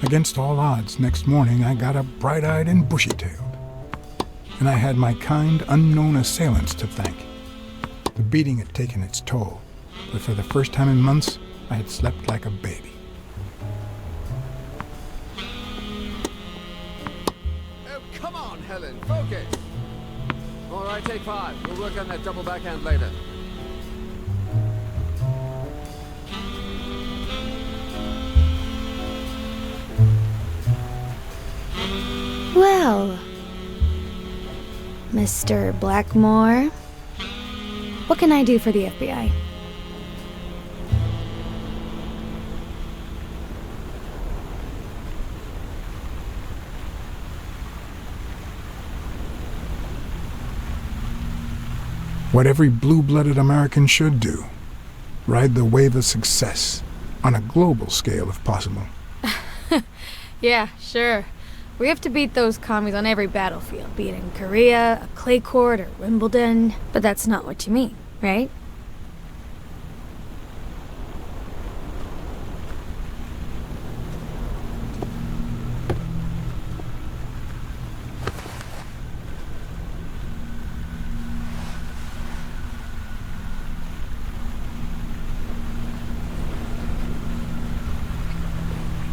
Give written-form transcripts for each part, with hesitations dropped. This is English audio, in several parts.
Against all odds, next morning I got up bright-eyed and bushy-tailed. And I had my kind, unknown assailants to thank. The beating had taken its toll, but for the first time in months, I had slept like a baby. Oh, come on, Helen, focus! All right, take 5. We'll work on that double backhand later. Well, Mr. Blackmore, what can I do for the FBI? What every blue-blooded American should do. Ride the wave of success, on a global scale if possible. Yeah, sure. We have to beat those commies on every battlefield, be it in Korea, a clay court, or Wimbledon. But that's not what you mean, right?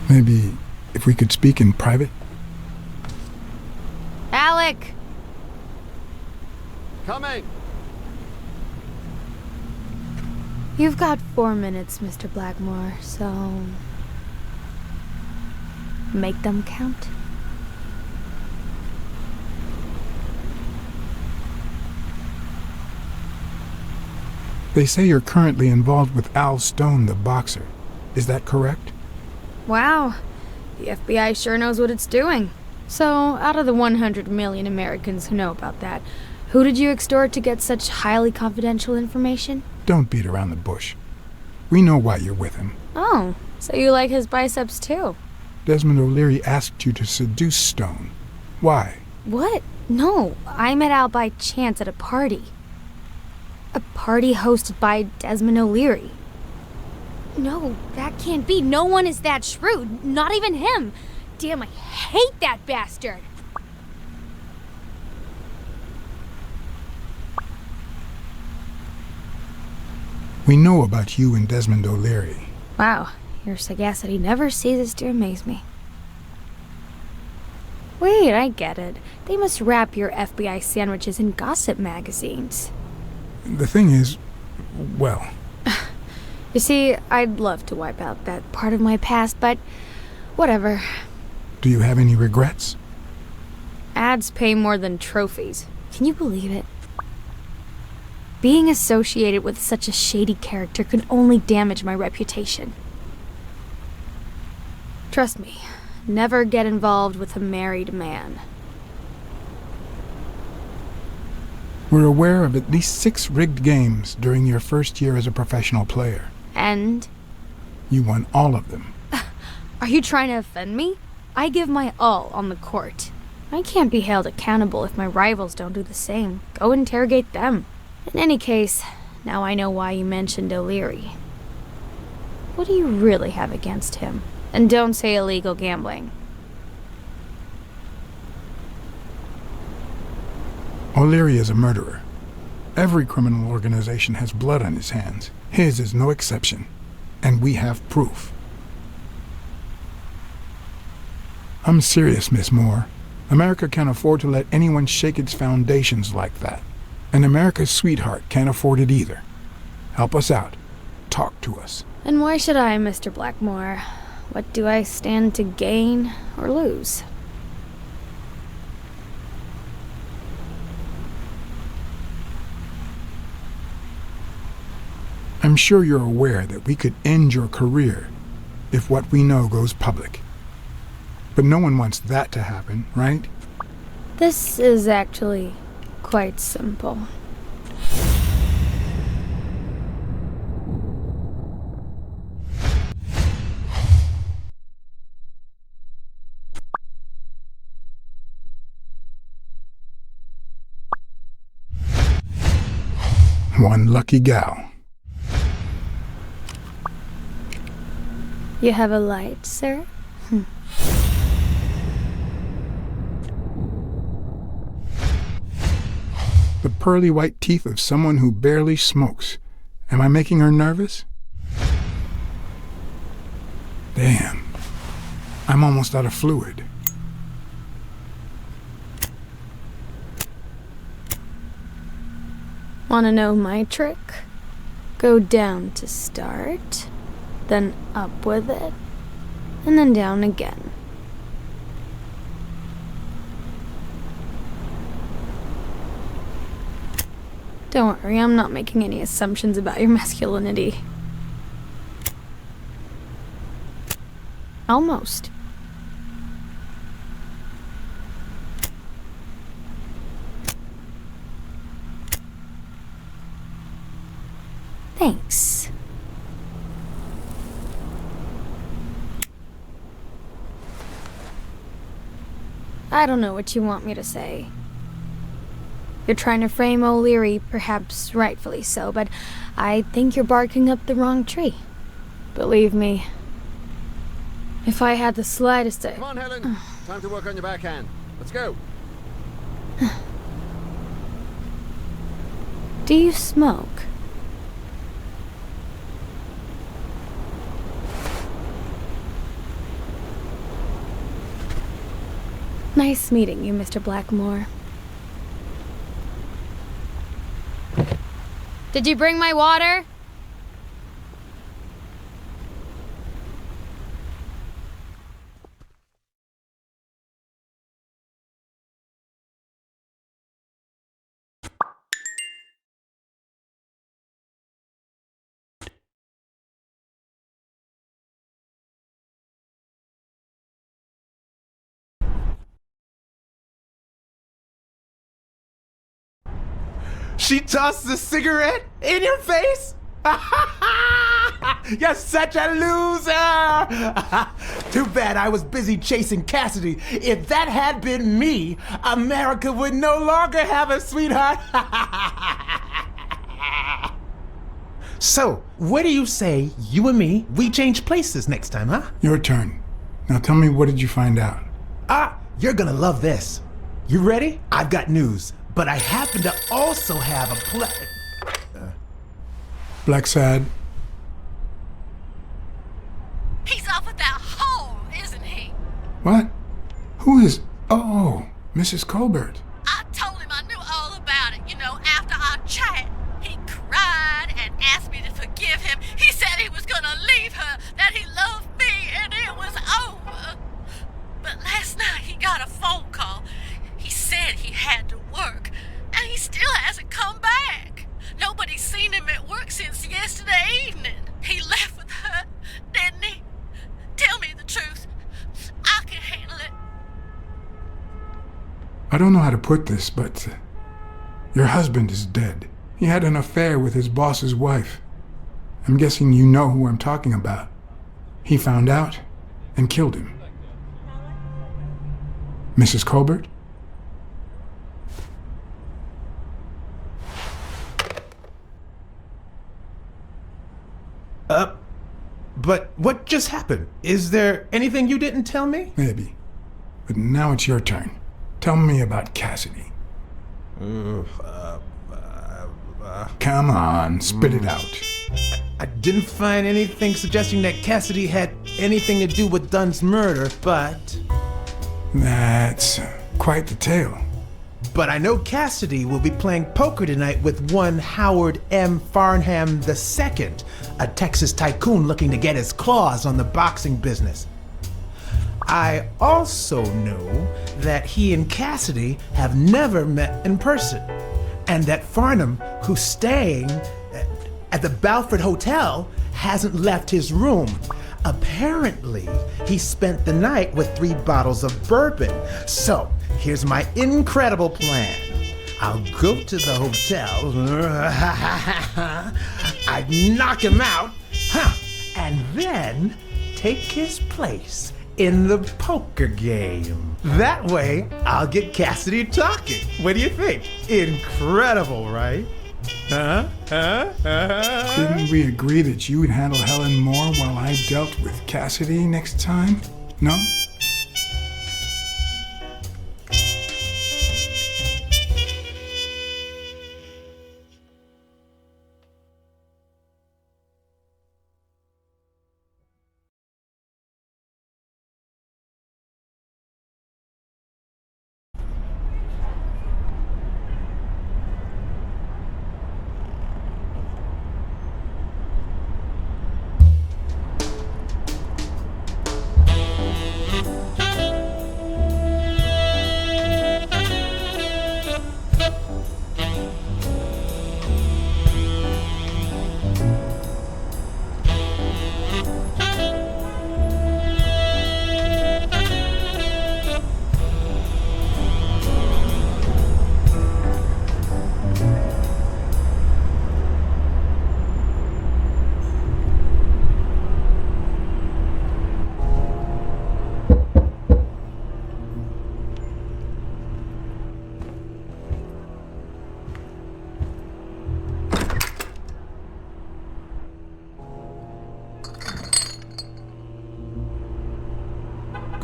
Maybe if we could speak in private? Alec! Coming! You've got 4 minutes, Mr. Blackmore, so... make them count. They say you're currently involved with Al Stone, the boxer. Is that correct? Wow, the FBI sure knows what it's doing. So, out of the 100 million Americans who know about that, who did you extort to get such highly confidential information? Don't beat around the bush. We know why you're with him. Oh, so you like his biceps too? Desmond O'Leary asked you to seduce Stone. Why? What? No, I met Al by chance at a party. A party hosted by Desmond O'Leary. No, that can't be. No one is that shrewd. Not even him. Damn, I hate that bastard. We know about you and Desmond O'Leary. Wow, your sagacity never ceases to amaze me. Wait, I get it. They must wrap your FBI sandwiches in gossip magazines. The thing is, well... You see, I'd love to wipe out that part of my past, but whatever. Do you have any regrets? Ads pay more than trophies. Can you believe it? Being associated with such a shady character can only damage my reputation. Trust me, never get involved with a married man. We're aware of at least 6 rigged games during your first year as a professional player. And? You won all of them. Are you trying to offend me? I give my all on the court. I can't be held accountable if my rivals don't do the same. Go interrogate them. In any case, now I know why you mentioned O'Leary. What do you really have against him? And don't say illegal gambling. O'Leary is a murderer. Every criminal organization has blood on his hands. His is no exception. And we have proof. I'm serious, Miss Moore. America can't afford to let anyone shake its foundations like that. And America's sweetheart can't afford it either. Help us out. Talk to us. And why should I, Mr. Blackmore? What do I stand to gain or lose? I'm sure you're aware that we could end your career if what we know goes public. But no one wants that to happen, right? This is actually quite simple. One lucky gal. You have a light, sir? The pearly white teeth of someone who barely smokes. Am I making her nervous? Damn. I'm almost out of fluid. Wanna know my trick? Go down to start, then up with it, and then down again. Don't worry, I'm not making any assumptions about your masculinity. Almost. Thanks. I don't know what you want me to say. You're trying to frame O'Leary, perhaps rightfully so, but I think you're barking up the wrong tree. Believe me, if I had the slightest... Come on, Helen. Time to work on your backhand. Let's go. Do you smoke? Nice meeting you, Mr. Blackmore. Did you bring my water? She tossed the cigarette in your face? You're such a loser! Too bad I was busy chasing Cassidy. If that had been me, America would no longer have a sweetheart. So, what do you say, you and me, we change places next time, huh? Your turn. Now tell me, what did you find out? You're gonna love this. You ready? I've got news, but I happen to also have a Blacksad. He's off with that hole, isn't he? What? Who is... Oh, Mrs. Colbert. I told him I knew all about it. You know, after our chat, he cried and asked me to forgive him. He said he was gonna leave her, that he loved me, and it was over. But last night he got a phone call. He said he had to work, and he still hasn't come back. Nobody's seen him at work since yesterday evening. He left with her, didn't he? Tell me the truth. I can handle it. I don't know how to put this, but your husband is dead. He had an affair with his boss's wife. I'm guessing you know who I'm talking about. He found out and killed him. Mrs. Colbert? But what just happened? Is there anything you didn't tell me? Maybe. But now it's your turn. Tell me about Cassidy. Come on, spit it out. I didn't find anything suggesting that Cassidy had anything to do with Dunn's murder, but That's quite the tale. I know Cassidy will be playing poker tonight with one Howard M. Farnham II, a Texas tycoon looking to get his claws on the boxing business. I also know that he and Cassidy have never met in person, and that Farnham, who's staying at the Balford Hotel, hasn't left his room. Apparently, he spent the night with 3 bottles of bourbon. So, here's my incredible plan. I'll go to the hotel, I'd knock him out, and then take his place in the poker game. That way, I'll get Cassidy talking. What do you think? Incredible, right? Didn't we agree that you would handle Helen Moore while I dealt with Cassidy next time? No?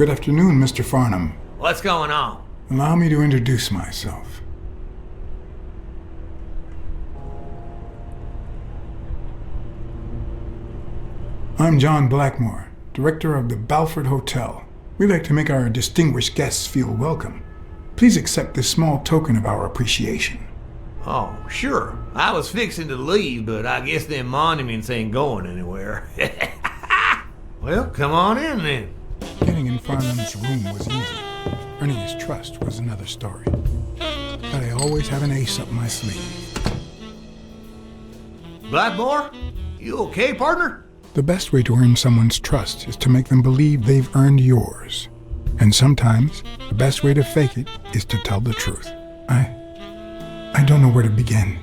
Good afternoon, Mr. Farnham. What's going on? Allow me to introduce myself. I'm John Blackmore, director of the Balford Hotel. We like to make our distinguished guests feel welcome. Please accept this small token of our appreciation. Oh, sure. I was fixing to leave, but I guess them monuments ain't going anywhere. Well, come on in then. Getting in Farnham's room was easy. Earning his trust was another story. But I always have an ace up my sleeve. Blackmore? You okay, partner? The best way to earn someone's trust is to make them believe they've earned yours. And sometimes, the best way to fake it is to tell the truth. I don't know where to begin.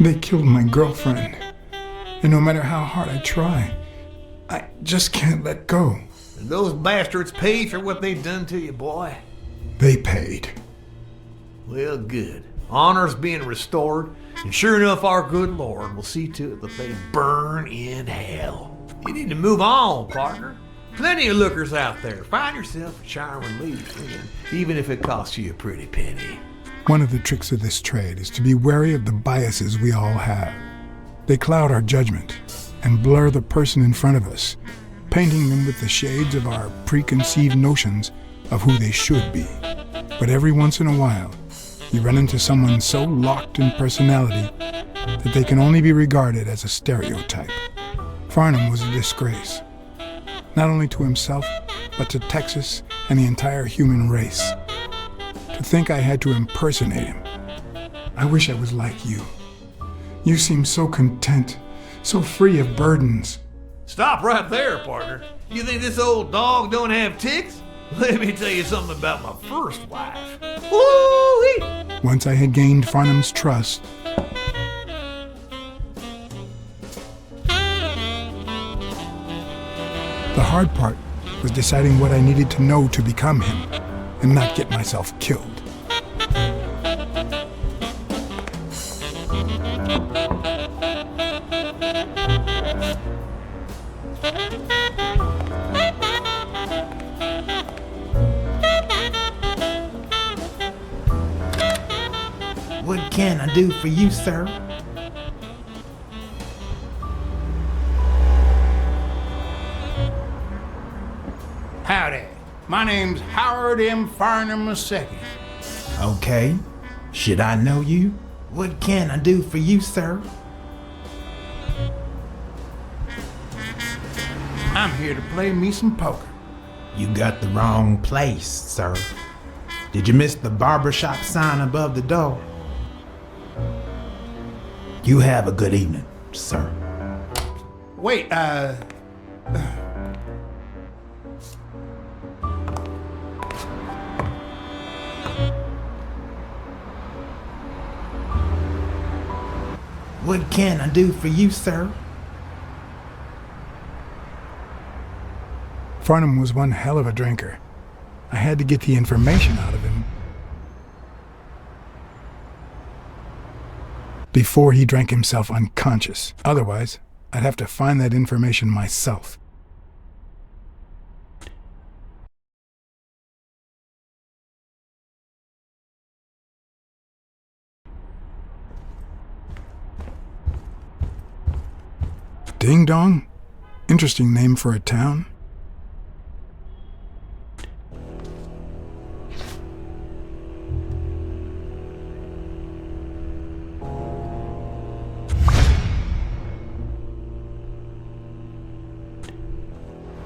They killed my girlfriend. And no matter how hard I try, I just can't let go. And those bastards paid for what they've done to you, boy. They paid. Well, good. Honor's being restored, and sure enough, our good Lord will see to it that they burn in hell. You need to move on, partner. Plenty of lookers out there. Find yourself a charming lady friend, even if it costs you a pretty penny. One of the tricks of this trade is to be wary of the biases we all have. They cloud our judgment and blur the person in front of us, painting them with the shades of our preconceived notions of who they should be. But every once in a while, you run into someone so locked in personality that they can only be regarded as a stereotype. Farnham was a disgrace, not only to himself, but to Texas and the entire human race. To think I had to impersonate him. I wish I was like you. You seem so content, so free of burdens. Stop right there, partner. You think this old dog don't have ticks? Let me tell you something about my first wife. Woo-wee! Once I had gained Farnham's trust, the hard part was deciding what I needed to know to become him and not get myself killed. What can I do for you, sir? Howdy. My name's Howard M. Farnham II. Okay. Should I know you? What can I do for you, sir? I'm here to play me some poker. You got the wrong place, sir. Did you miss the barbershop sign above the door? You have a good evening, sir. Wait, What can I do for you, sir? Farnham was one hell of a drinker. I had to get the information out of him before he drank himself unconscious. Otherwise, I'd have to find that information myself. Ding Dong? Interesting name for a town.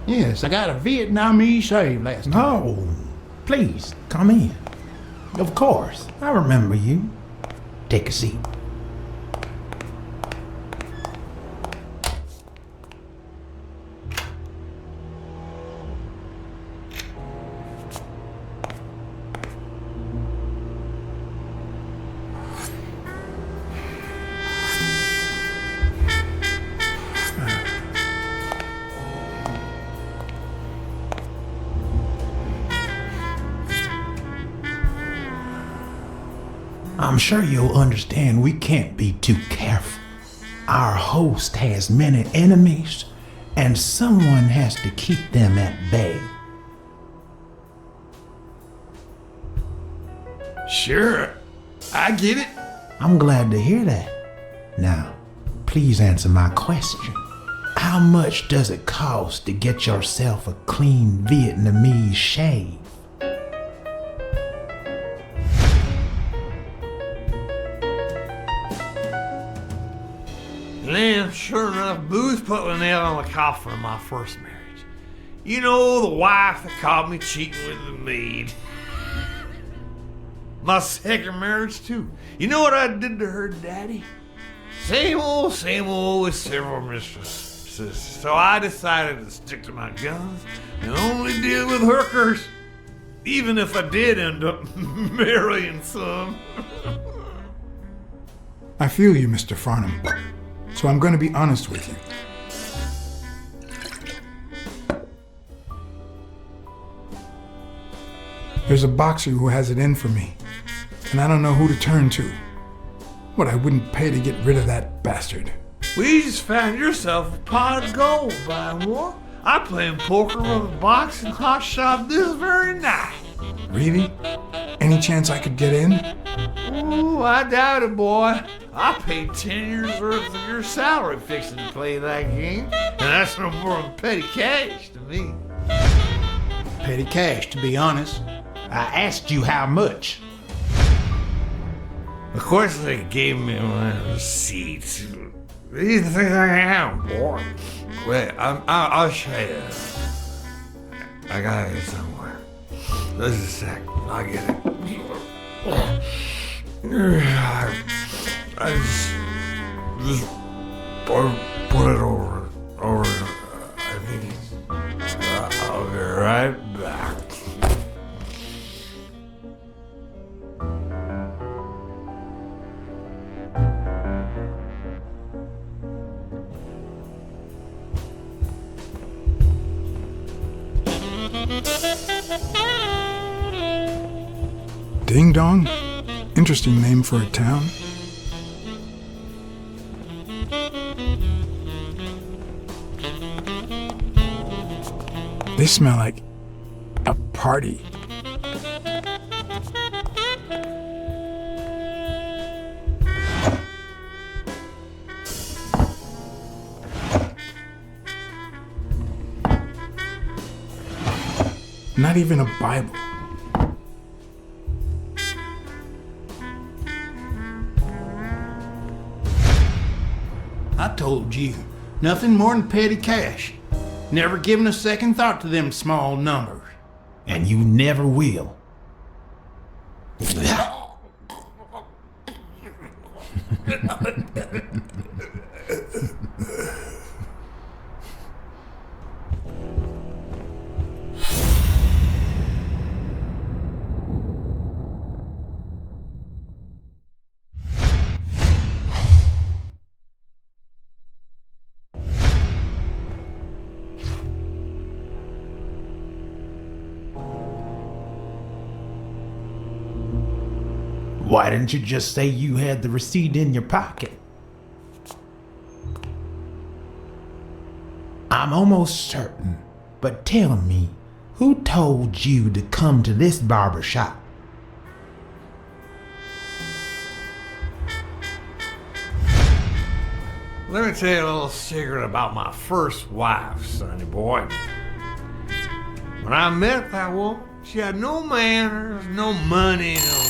yes, I got a Vietnamese slave last night. No, please, come in. Of course, I remember you. Take a seat. I'm sure you'll understand we can't be too careful. Our host has many enemies, and someone has to keep them at bay. Sure, I get it. I'm glad to hear that. Now, please answer my question. How much does it cost to get yourself a clean Vietnamese shave? And then, sure enough, Booth put the nail on the coffin of my first marriage. You know, the wife that caught me cheating with the maid. My second marriage, too. You know what I did to her daddy? Same old with several mistresses. So I decided to stick to my guns and only deal with hookers. Even if I did end up marrying some. I feel you, Mr. Farnham. So I'm going to be honest with you. There's a boxer who has it in for me, and I don't know who to turn to. What I wouldn't pay to get rid of that bastard. Well, you just found yourself a pot of gold, Barrymore. I'm playing poker with a boxing hot shop this very night. Really? Any chance I could get in? Ooh, I doubt it, boy. I paid 10 years worth of your salary fixing to play that game, and that's no more than petty cash to me. Petty cash, to be honest. I asked you how much. Of course, they gave me my receipts. These things I am, boy. Wait, I'll show you. I got it somewhere. Just a sec. I'll get it. I just put it over. I think I'll be right back. Ding Dong? Interesting name for a town. They smell like a party. Not even a Bible. I told you, nothing more than petty cash. Never given a second thought to them small numbers. And you never will. Why didn't you just say you had the receipt in your pocket? I'm almost certain, but tell me, who told you to come to this barber shop? Let me tell you a little secret about my first wife, sonny boy. When I met that woman, she had no manners, no money, no...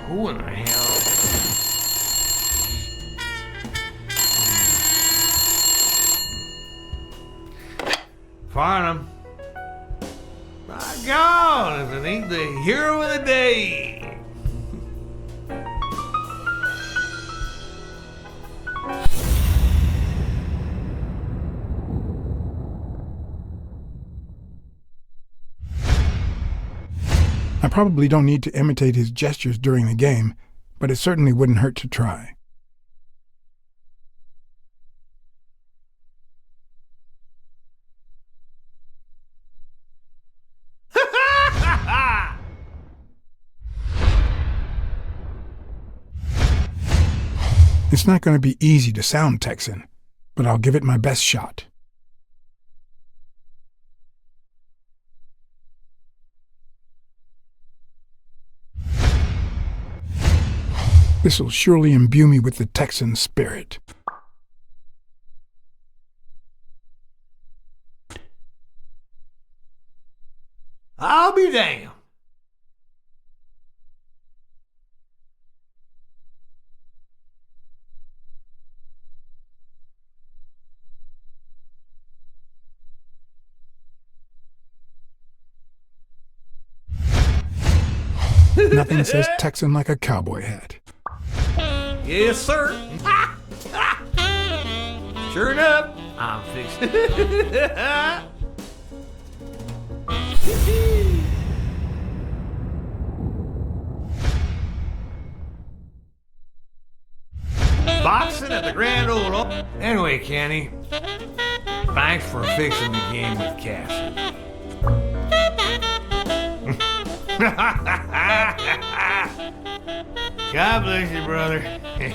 Who in the hell? Farnham. My God, if it ain't the hero of the day. I probably don't need to imitate his gestures during the game, but it certainly wouldn't hurt to try. It's not going to be easy to sound Texan, but I'll give it my best shot. This'll surely imbue me with the Texan spirit. I'll be damned. Nothing says Texan like a cowboy hat. Yes, sir. Sure enough, I'm fixing. Boxing at the Grand Ole. Anyway, Kenny, thanks for fixing the game with Cassidy. God bless you, brother. The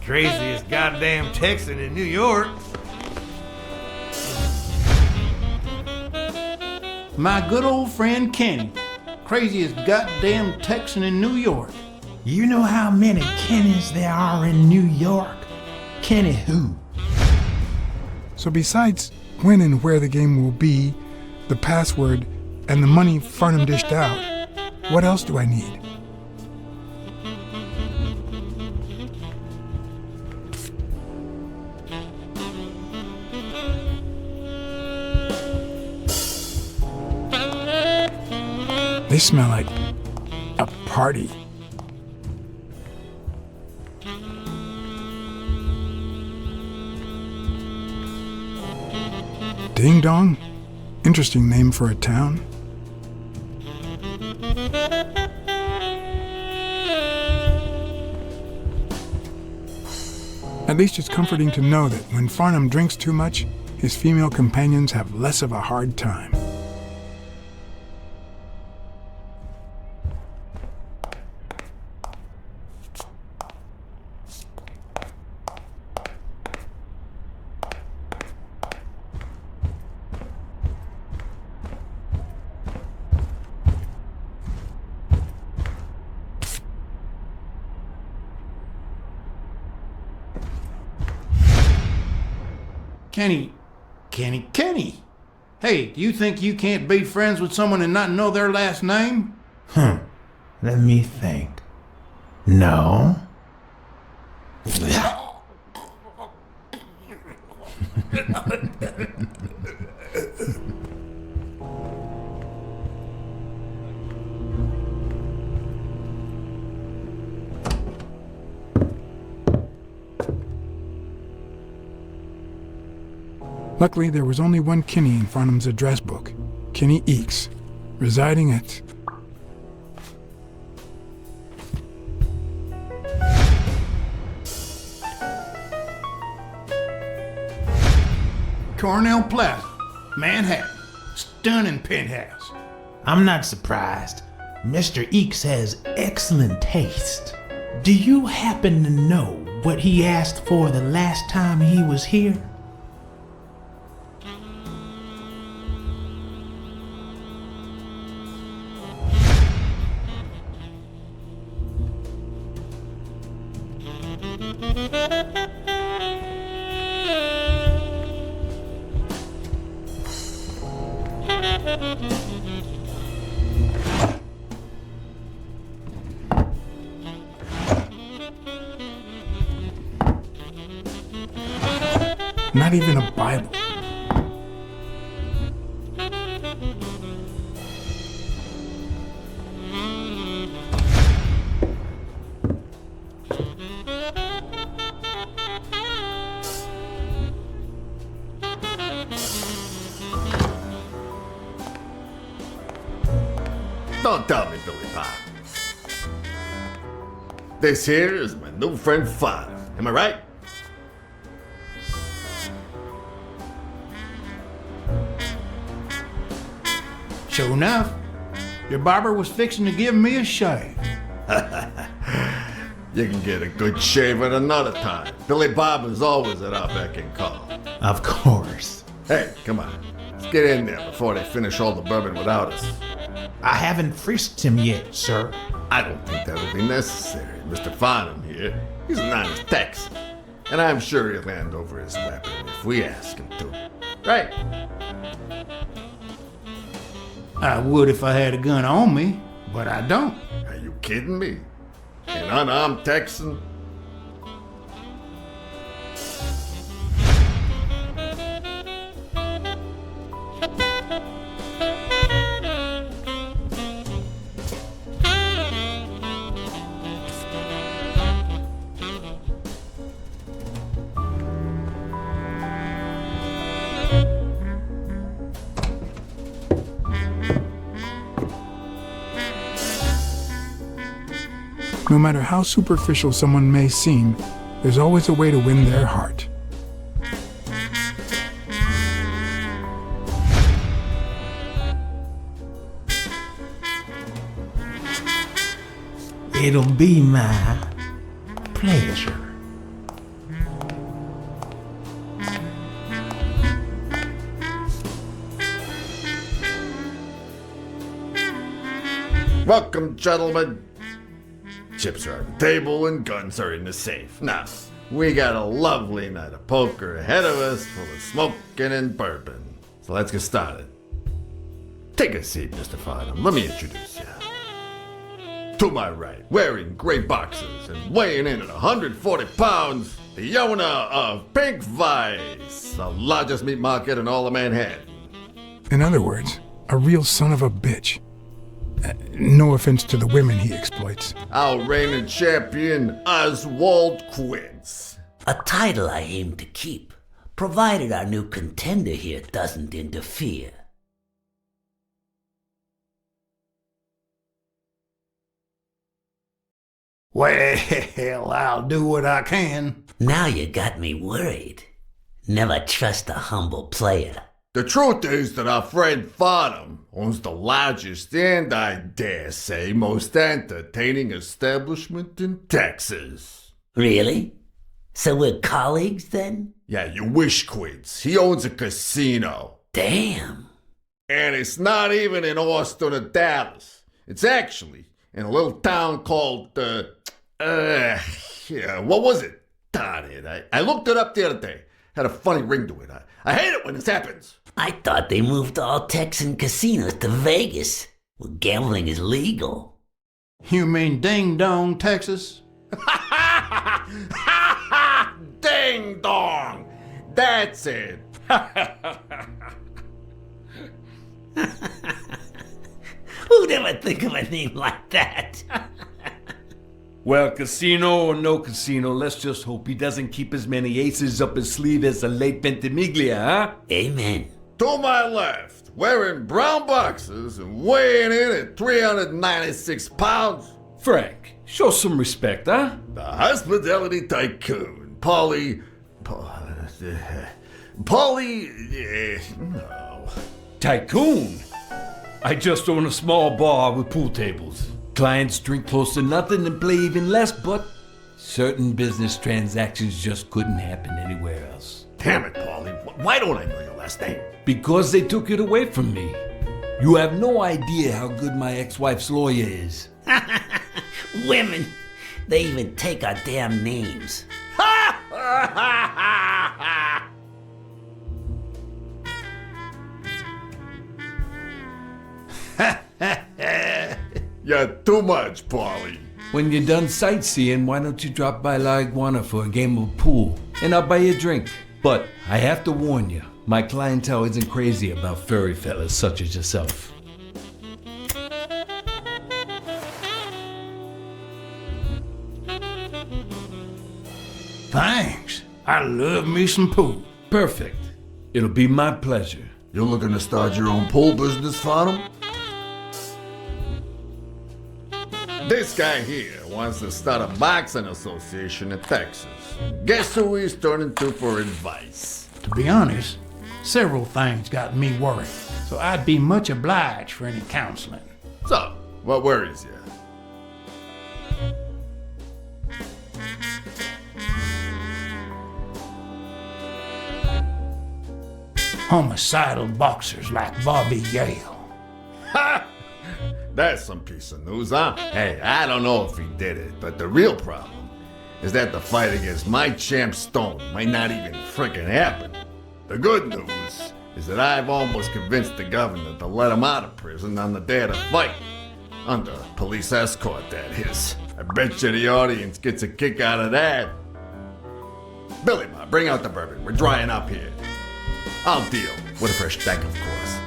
craziest goddamn Texan in New York. My good old friend Kenny, craziest goddamn Texan in New York. You know how many Kennys there are in New York? Kenny who? So besides when and where the game will be, the password, and the money Farnham dished out, what else do I need? They smell like a party. Ding Dong? Interesting name for a town. At least it's comforting to know that when Farnham drinks too much, his female companions have less of a hard time. Kenny. Hey, do you think you can't be friends with someone and not know their last name? Let me think. No. Luckily, there was only one Kinney in Farnham's address book, Kinney Eakes, residing at... Cornell Plaza, Manhattan. Stunning penthouse. I'm not surprised. Mr. Eakes has excellent taste. Do you happen to know what he asked for the last time he was here? Not even a Bible. Don't tell me, Billy Pop. This here is my new friend Father. Am I right? Sure enough. Your barber was fixing to give me a shave. You can get a good shave at another time. Billy Bob is always at our beck and call. Of course. Hey, come on. Let's get in there before they finish all the bourbon without us. I haven't frisked him yet, sir. I don't think that'll be necessary. Mr. Farnham here, he's an honest Texan. And I'm sure he'll hand over his weapon if we ask him to. Right? I would if I had a gun on me, but I don't. Are you kidding me? An unarmed Texan? No matter how superficial someone may seem, there's always a way to win their heart. It'll be my pleasure. Welcome, gentlemen. Chips are on the table and guns are in the safe. Now, we got a lovely night of poker ahead of us full of smoking and bourbon. So let's get started. Take a seat, Mr. Farnham. Let me introduce you. To my right, wearing gray boxers and weighing in at 140 pounds, the owner of Pink Vice, the largest meat market in all of Manhattan. In other words, a real son of a bitch. No offense to the women he exploits. Our reigning champion, Oswald Quince. A title I aim to keep, provided our new contender here doesn't interfere. Well, I'll do what I can. Now you got me worried. Never trust a humble player. The truth is that our friend Farnham owns the largest and, I dare say, most entertaining establishment in Texas. Really? So we're colleagues then? Yeah, you wish, Quince. He owns a casino. Damn. And it's not even in Austin or Dallas. It's actually in a little town called, what was it? Darn it. I looked it up the other day. Had a funny ring to it. I hate it when this happens. I thought they moved all Texan casinos to Vegas, where gambling is legal. You mean Ding Dong, Texas? Ding dong! That's it. Who'd ever think of a name like that? Well, casino or no casino, let's just hope he doesn't keep as many aces up his sleeve as the late Ventimiglia, huh? Amen. To my left, wearing brown boxers and weighing in at 396 pounds, Frank, show some respect, huh? the hospitality tycoon, no. Tycoon? I just own a small bar with pool tables. Clients drink close to nothing and play even less, but certain business transactions just couldn't happen anywhere else. Damn it, Paulie. Why don't I know your last name? Because they took it away from me. You have no idea how good my ex-wife's lawyer is. Women, they even take our damn names. You're too much, Paulie. When you're done sightseeing, why don't you drop by La Iguana for a game of pool, and I'll buy you a drink. But I have to warn you, my clientele isn't crazy about furry fellas such as yourself. Thanks. I love me some pool. Perfect. It'll be my pleasure. You're looking to start your own pool business, Farnham? This guy here wants to start a boxing association in Texas. Guess who he's turning to for advice? To be honest, several things got me worried, so I'd be much obliged for any counseling. So, what worries you? Homicidal boxers like Bobby Yale. Ha! That's some piece of news, huh? Hey, I don't know if he did it, but the real problem is that the fight against my champ Stone might not even frickin' happen. The good news is that I've almost convinced the governor to let him out of prison on the day of the fight. Under police escort, that is. I bet you the audience gets a kick out of that. Billy Bob, bring out the bourbon. We're drying up here. I'll deal with a fresh deck, of course.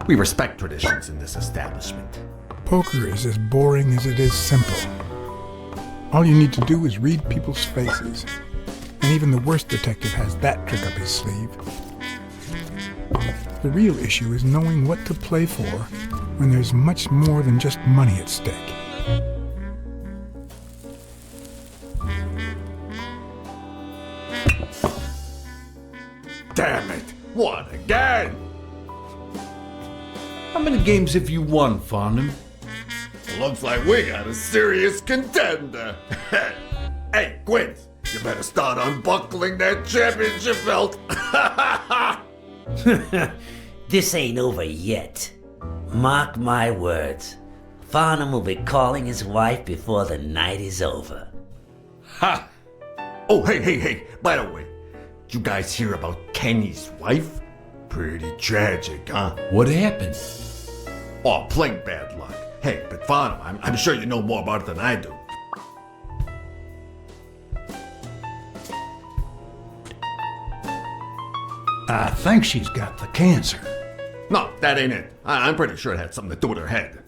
We respect traditions in this establishment. Poker is as boring as it is simple. All you need to do is read people's faces. And even the worst detective has that trick up his sleeve. The real issue is knowing what to play for when there's much more than just money at stake. Damn it! What, again? How many games have you won, Farnham? Looks like we got a serious contender. Hey, Quint, you better start unbuckling that championship belt. This ain't over yet. Mark my words. Farnham will be calling his wife before the night is over. Ha! Oh, hey, by the way, did you guys hear about Kenny's wife? Pretty tragic, huh? What happened? Oh, plain bad luck. Hey, but Farnham, I'm sure you know more about it than I do. I think she's got the cancer. No, that ain't it. I'm pretty sure it had something to do with her head.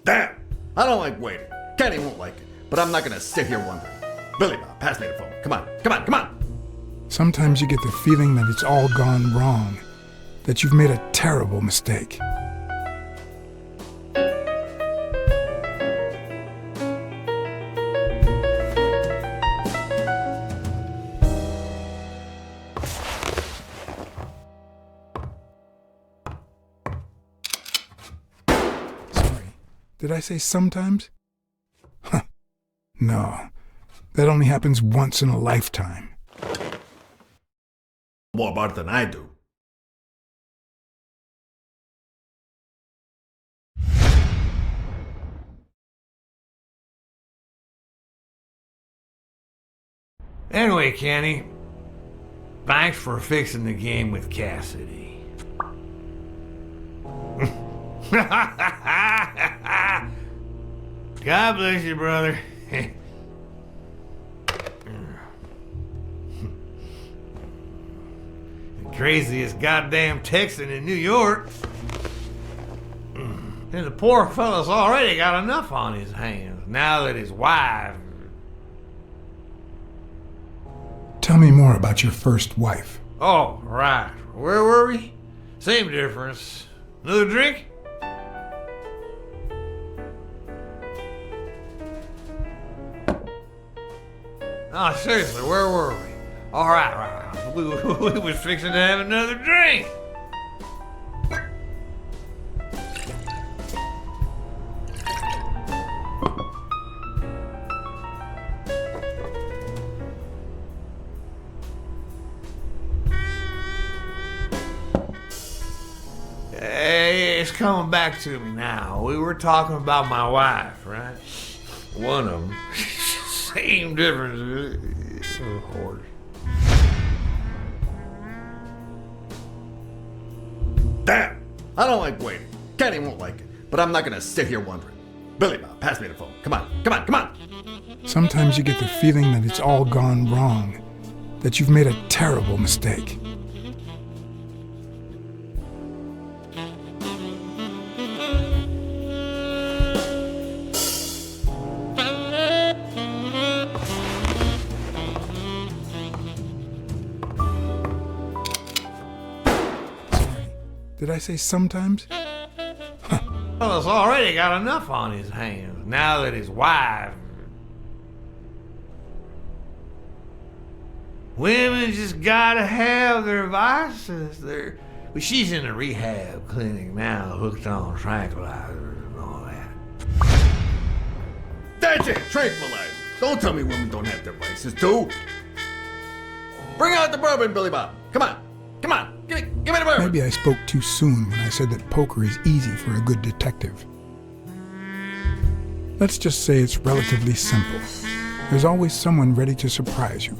Damn! I don't like waiting. Kenny won't like it, but I'm not gonna sit here wondering. Billy Bob, pass me the phone. Come on. Sometimes you get the feeling that it's all gone wrong, that you've made a terrible mistake. Sorry, did I say sometimes? Huh. No, that only happens once in a lifetime. More about it than I do. Anyway, Kenny, thanks for fixing the game with Cassidy. God bless you, brother. The craziest goddamn Texan in New York. And the poor fella's already got enough on his hands now that his wife... Tell me more about your first wife. Oh, right. Where were we? Same difference. Another drink? Oh, seriously, where were we? All right. We was fixing to have another drink. Hey, it's coming back to me now. We were talking about my wife, right? One of them. Same difference. Oh, horse. Damn! I don't like waiting. Kenny won't like it, but I'm not gonna sit here wondering. Billy Bob, pass me the phone. Come on. Sometimes you get the feeling that it's all gone wrong, that you've made a terrible mistake. Did I say sometimes? Fella's already got enough on his hands now that his wife... Women just gotta have their vices. She's in a rehab clinic now, hooked on tranquilizers and all that. That's it, tranquilizer. Don't tell me women don't have their vices, too. Bring out the bourbon, Billy Bob. Come on. Come on. Give me the bourbon. Maybe I spoke too soon when I said that poker is easy for a good detective. Let's just say it's relatively simple. There's always someone ready to surprise you.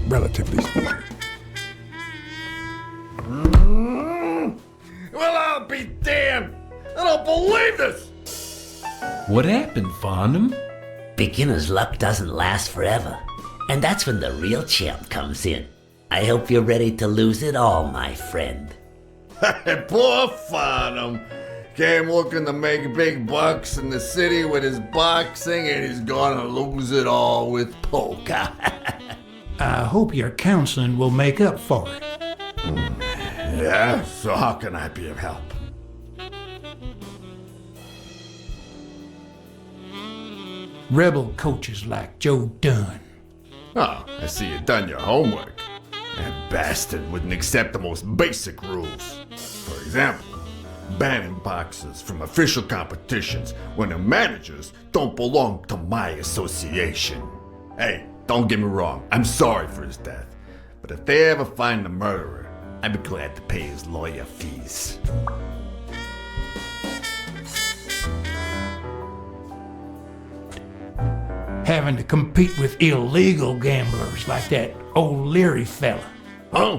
Relatively speaking. Well, I'll be damned. I don't believe this. What happened, Farnham? Beginner's luck doesn't last forever. And that's when the real champ comes in. I hope you're ready to lose it all, my friend. Poor Farnham. Came looking to make big bucks in the city with his boxing, and he's gonna lose it all with poker. I hope your counseling will make up for it. Yeah, so how can I be of help? Rebel coaches like Joe Dunn. Oh, I see you done your homework. That bastard wouldn't accept the most basic rules. For example, banning boxers from official competitions when the managers don't belong to my association. Hey, don't get me wrong, I'm sorry for his death. But if they ever find the murderer, I'd be glad to pay his lawyer fees. Having to compete with illegal gamblers like that old Leary fella. Huh?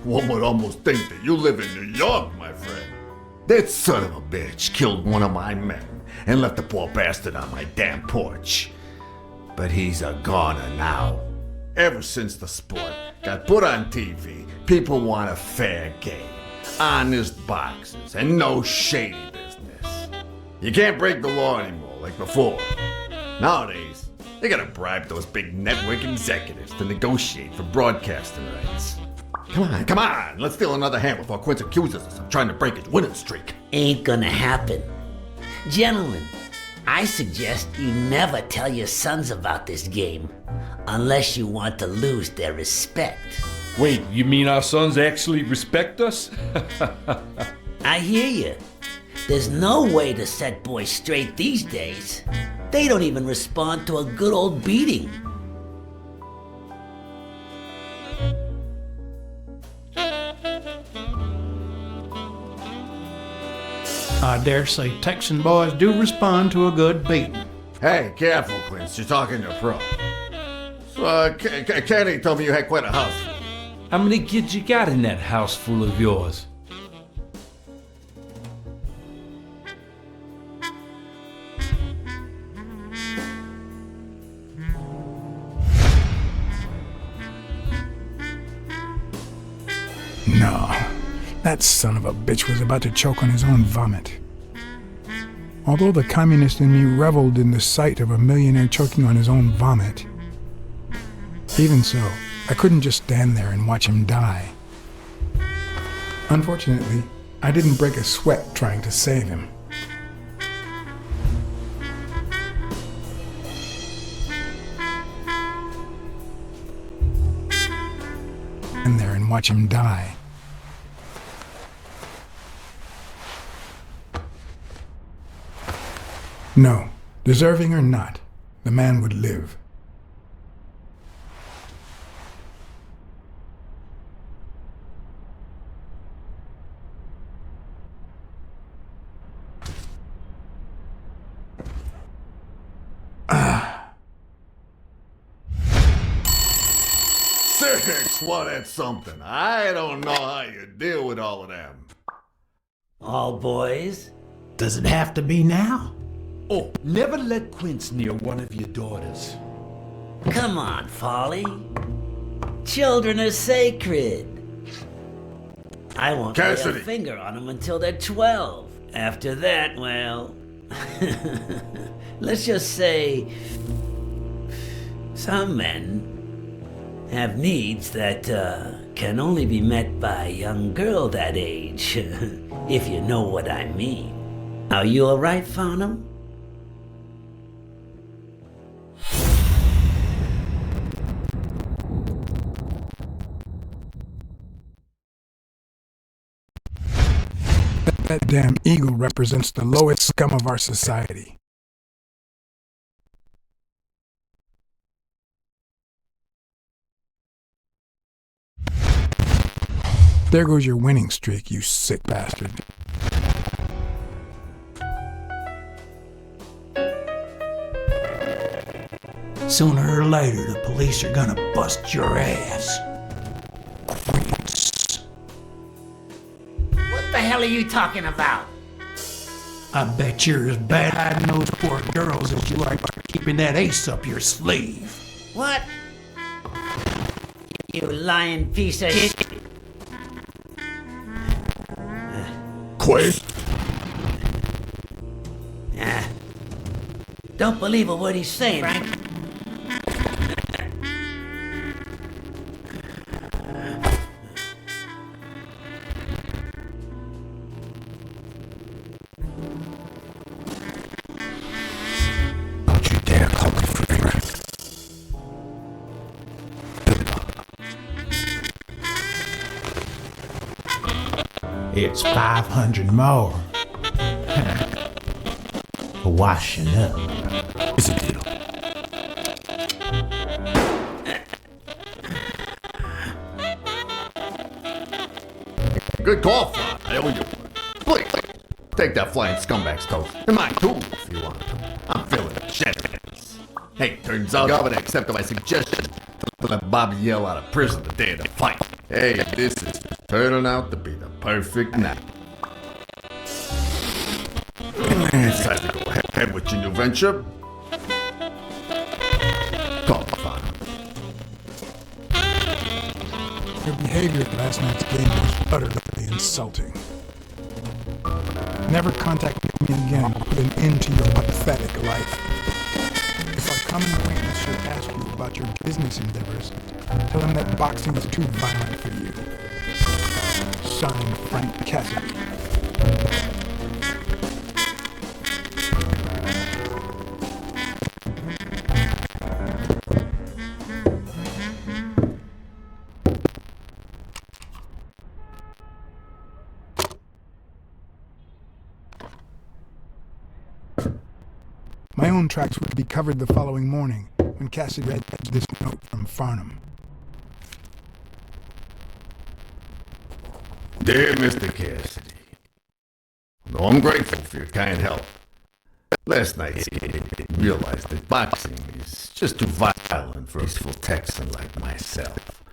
One would almost think that you live in New York, my friend. That son of a bitch killed one of my men and left the poor bastard on my damn porch. But he's a goner now. Ever since the sport got put on TV, people want a fair game, honest boxes, and no shady business. You can't break the law anymore like before. Nowadays, they gotta bribe those big network executives to negotiate for broadcasting rights. Come on, let's steal another hand before Quince accuses us of trying to break his winning streak. Ain't gonna happen. Gentlemen, I suggest you never tell your sons about this game, unless you want to lose their respect. Wait, you mean our sons actually respect us? I hear you. There's no way to set boys straight these days. They don't even respond to a good old beating. I dare say Texan boys do respond to a good beating. Hey, careful, Quince, you're talking to a pro. So, Kenny told me you had quite a house. How many kids you got in that house full of yours? No, that son of a bitch was about to choke on his own vomit. Although the communist in me reveled in the sight of a millionaire choking on his own vomit, even so, I couldn't just stand there and watch him die. Unfortunately, I didn't break a sweat trying to save him. Stand there and watch him die. No, deserving or not, the man would live. Six, well, that's something. I don't know how you deal with all of them. All boys? Does it have to be now? Oh, never let Quince near one of your daughters. Come on, Folly. Children are sacred. I won't lay a Cassidy. finger on them until they're 12. After that, well... let's just say... some men have needs that can only be met by a young girl that age, if you know what I mean. Are you alright, Farnham? That damn eagle represents the lowest scum of our society. There goes your winning streak, you sick bastard. Sooner or later, the police are gonna bust your ass. What the hell are you talking about? I bet you're as bad at hiding those poor girls as you are keeping that ace up your sleeve. What? You lying piece of shit. Quay? Don't believe a word he's saying, Frank. Don't you dare call me Frank. It's 500 more. For washing up. It's a deal. Good call, Fly. I owe you one. Please, take that flying scumbag's toast. And mine too, if you want. I'm feeling generous. Hey, turns out Governor accepted my suggestion to let Bobby yell out of prison the day of the fight. Hey, this is turning out to be the perfect night. It's time to go ahead with your new venture. Call the fun. Your behavior at last night's game was utterly insulting. Never contact me again to put an end to your pathetic life. If our common acquaintance should ask you about your business endeavors, tell him that boxing is too violent for you. Signed, Frank Cassidy. My own tracks would be covered the following morning when Cassidy read this note from Farnham. Dear Mr. Cassidy, though I'm grateful for your kind help, last night's game made me realize that boxing is just too violent for a peaceful Texan like myself.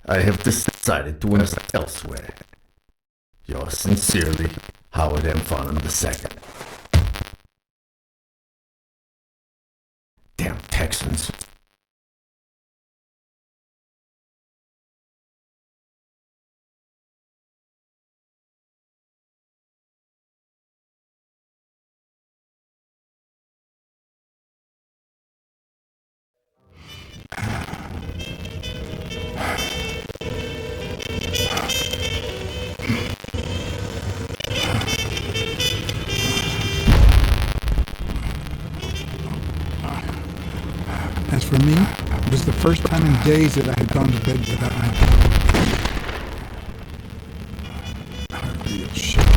I have decided to invest elsewhere. Yours sincerely, Howard M. Farnham II. Damn Texans. As for me, it was the first time in days that I had gone to bed without my real shit.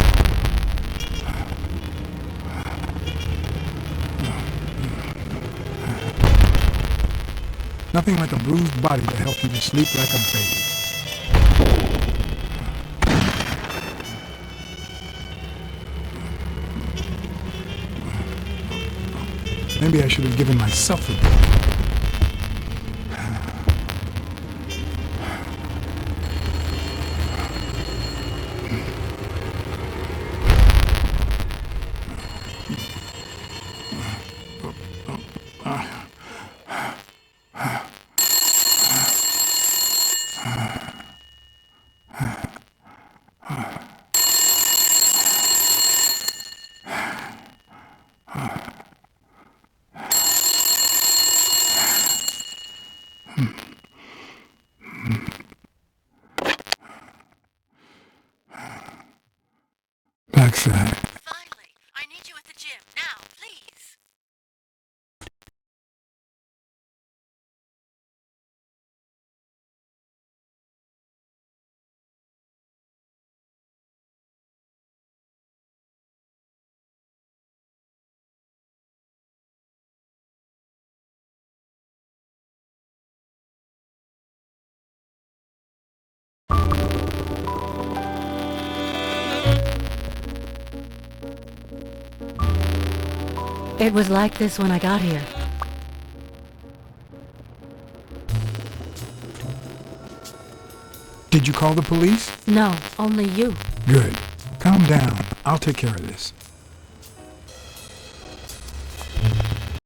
Nothing like a bruised body to help you to sleep like a baby. Maybe I should have given myself a break. Blacksad. Finally, I need you at the gym. Now, please. It was like this when I got here. Did you call the police? No, only you. Good. Calm down. I'll take care of this.